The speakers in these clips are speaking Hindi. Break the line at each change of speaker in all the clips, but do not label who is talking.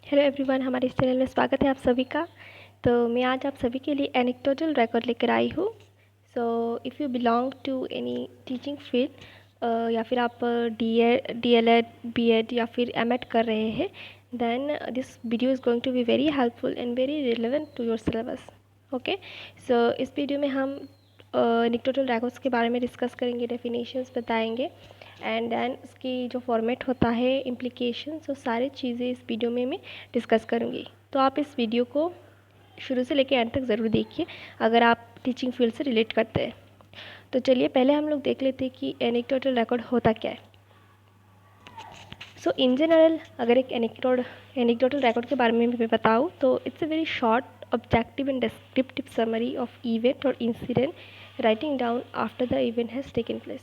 हेलो एवरीवन, हमारे इस चैनल में स्वागत है आप सभी का। तो मैं आज आप सभी के लिए एनेक्डोटल रिकॉर्ड लेकर आई हूँ। So if you belong to any teaching field या फिर आप DLED B.Ed या फिर M.Ed कर रहे हैं, then this video is going to be very helpful and very relevant to your syllabus. Okay, so इस वीडियो में हम एनेक्डोटल रिकॉर्ड्स के बारे में डिस्कस करेंगे, डेफिनेशंस बताएंगे एंड देन उसकी जो फॉर्मेट होता है, इम्प्लीकेशंस, वो सारी चीज़ें इस वीडियो में मैं डिस्कस करूँगी। तो आप इस वीडियो को शुरू से लेकर एंड तक ज़रूर देखिए अगर आप टीचिंग फील्ड से रिलेट करते हैं। तो चलिए पहले हम लोग देख लेते हैं कि एनेक्डोटल रिकॉर्ड होता क्या है। सो इन जनरल अगर एक एनेक्डोटल रिकॉर्ड के बारे में मैं बताऊँ तो it's a very short, objective and descriptive summary of event और incident writing down after the event has taken place.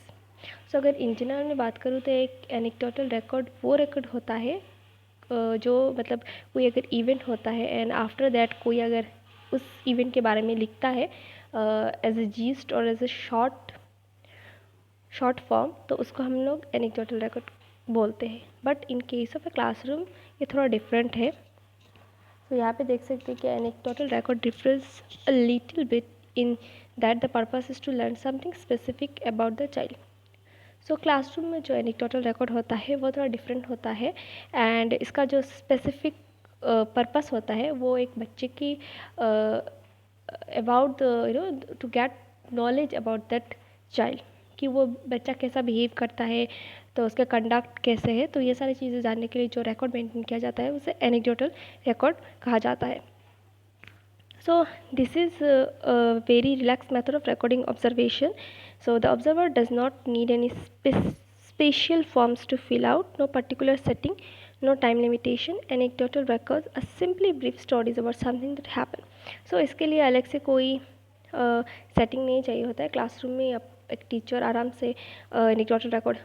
So अगर इन जनरल में बात करूँ तो एक एनेक्डोटल रिकॉर्ड वो रिकॉर्ड होता है जो मतलब कोई अगर इवेंट होता है एंड आफ्टर दैट कोई अगर उस इवेंट के बारे में लिखता है एज ए जीस्ट और एज ए शॉर्ट फॉर्म, तो उसको हम लोग एनेक्डोटल रिकॉर्ड बोलते हैं। But in case of a classroom ये थोड़ा डिफरेंट है। तो यहाँ पे देख सकते हैं कि anecdotal record difference a little bit in that the purpose is to learn something specific about the child. So classroom में जो एनेक्डोटल रिकॉर्ड होता है वो थोड़ा डिफरेंट होता है एंड इसका जो स्पेसिफिक पर्पस होता है वो एक बच्चे की about to get knowledge about that child, कि वो बच्चा कैसा बिहेव करता है, तो उसका कंडक्ट कैसे है, तो ये सारी चीज़ें जानने के लिए जो रिकॉर्ड मेंटेन किया जाता है उसे एनेक्डोटल रिकॉर्ड कहा जाता है। So this is a very relaxed method of recording observation. So the observer does not need any special forms to fill out, no particular setting, no time limitation. Anecdotal records are simply brief stories about something that happened. So इसके लिए अलग से कोई सेटिंग नहीं चाहिए होता है। क्लासरूम में एक टीचर आराम से एनेक्डोटल रिकॉर्ड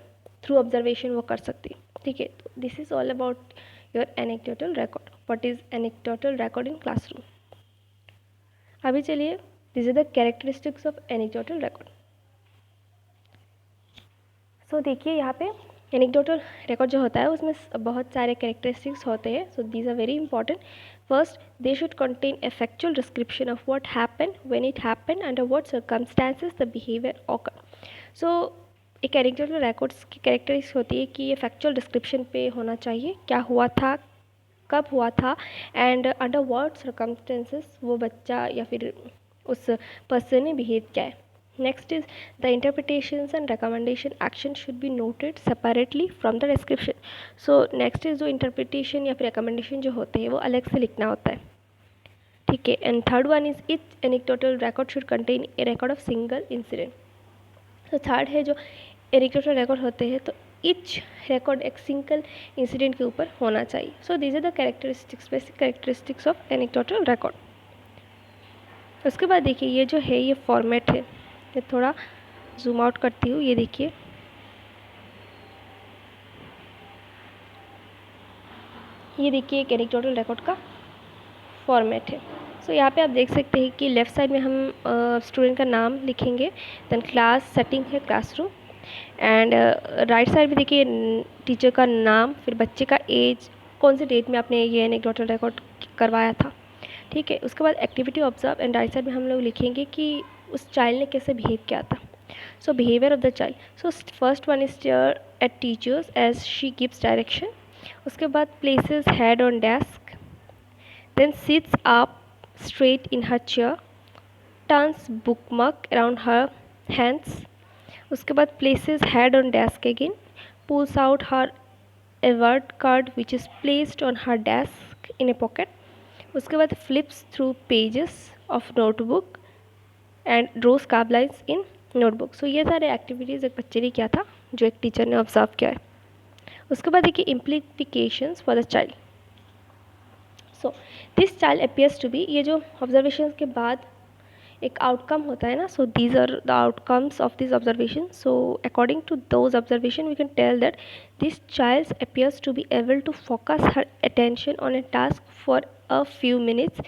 थ्रू ऑब्जर्वेशन वो कर सकती है। ठीक है, तो this is all about your anecdotal record. What is anecdotal record in classroom. अभी चलिए, this is the characteristics of anecdotal record. So देखिए यहाँ पे एनेक्डोटल रिकॉर्ड जो होता है उसमें बहुत सारे कैरेक्टरिस्टिक्स होते हैं। So these are very important. First, they should contain a factual description of what happen, when it happen, under what circumstances the behaviour occur. So एक एनेक्डोटल रिकॉर्ड्स की कैरेक्टरिस्टिक्स होती है कि ये फैक्चुअल डिस्क्रिप्शन पे होना चाहिए, क्या हुआ था, कब हुआ था, एंड अंडर व्हाट सर्कमस्टेंसेस वो बच्चा या फिर उस पर्सन ने बिहेव किया है। Next is the interpretations and recommendation action should be noted separately from the description. So next is जो इंटरप्रिटेशन या फिर रिकमेंडेशन जो होते हैं वो अलग से लिखना होता है। ठीक है, and third one is each anecdotal record should contain a record of single incident. तो थर्ड है जो एनेक्डोटल रिकॉर्ड होते हैं तो इच रिकॉर्ड एक सिंगल इंसिडेंट के ऊपर होना चाहिए। So these are the characteristics, basic characteristics of anecdotal record. उसके बाद देखिए ये जो है ये फॉर्मेट है, ये थोड़ा जूम आउट करती हूँ, ये देखिए एक एनेक्डोटल रिकॉर्ड का फॉर्मेट है। सो यहाँ पे आप देख सकते हैं कि लेफ़्ट साइड में हम स्टूडेंट का नाम लिखेंगे, देन क्लास सेटिंग है क्लासरूम, एंड राइट साइड में देखिए टीचर का नाम, फिर बच्चे का एज, कौन से डेट में आपने ये एनेक्डोटल रिकॉर्ड करवाया था। ठीक है, उसके बाद activity observe, and right side में हम लोग लिखेंगे कि उस चाइल्ड ने कैसे बिहेव किया था। So behaviour of the child, so first one is stare at teacher's as she gives direction. उसके बाद places head on desk, then sits up straight in her chair, turns bookmark around her hands. उसके बाद places head on desk again, pulls out her award card which is placed on her desk in a pocket. उसके बाद flips through pages of notebook and draws curved lines in notebook. So ये सारे एक्टिविटीज़ एक बच्चे ने किया था जो एक टीचर ने ऑब्जर्व किया है। उसके बाद देखिए implications for the child. So this child appears to be, ये जो ऑब्जर्वेशन के बाद एक आउटकम होता है ना, so these are the outcomes of this observation. So according to those observation we can tell that this child appears to be able to focus her attention on a task for a few minutes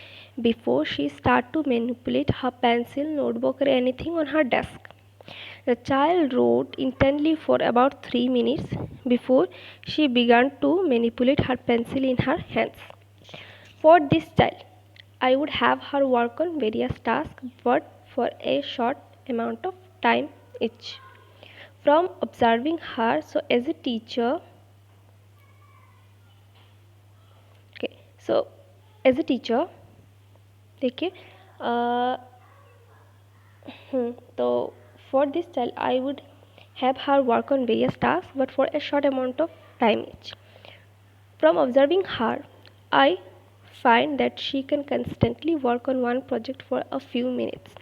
before she start to manipulate her pencil, notebook or anything on her desk. The child wrote intently for about 3 minutes before she began to manipulate her pencil in her hands. For this child, I would have her work on various tasks, but for a short amount of time each. From observing her, so as a teacher, okay, so as a teacher, देखिए तो for this child I would have her work on various tasks but for a short amount of time each. From observing her, I find that she can constantly work on one project for a few minutes.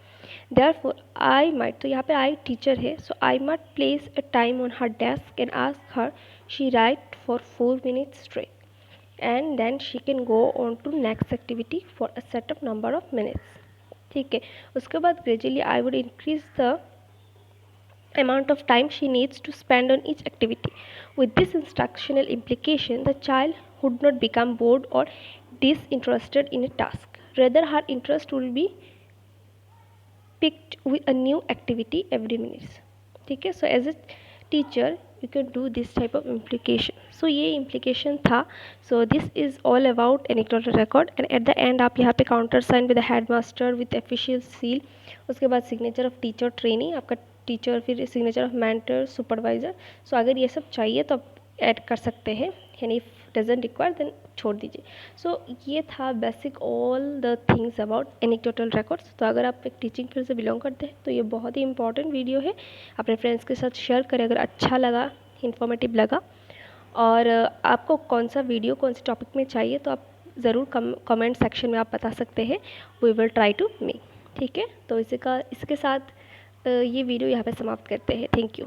Therefore, I might, तो यहाँ पे I teacher है, so I might place a time on her desk and ask her she write for 4 minutes straight. And then she can go on to next activity for a set of number of minutes. ठीक है, उसके बाद gradually I would increase the amount of time she needs to spend on each activity. With this instructional implication, the child would not become bored or disinterested in a task. Rather, her interest will be picked with a new activity every minute. ठीक है, so as a teacher you can do this type of implication. So ये implication था. So this is all about anecdotal record and at the end आप यहाँ पे counter sign with the headmaster with official seal, उसके बाद signature of teacher trainee, आपका टीचर, फिर सिग्नेचर ऑफ मेंटर सुपरवाइज़र. सो अगर ये सब चाहिए तो आप ऐड कर सकते हैं, यानी इफ डजेंट रिक्वायर देन छोड़ दीजिए. सो ये था basic all the things about anecdotal records. तो अगर आप एक टीचिंग फील्ड से बिलोंग करते हैं तो ये बहुत ही इंपॉर्टेंट वीडियो है. अपने फ्रेंड्स के साथ शेयर करें अगर अच्छा लगा, इन्फॉर्मेटिव लगा. और आपको कौन सा वीडियो कौन से टॉपिक में चाहिए तो आप ज़रूर कमेंट सेक्शन में आप बता सकते हैं. We will try to make. ठीक है, तो इसके साथ ये वीडियो यहाँ पे समाप्त करते हैं. Thank you.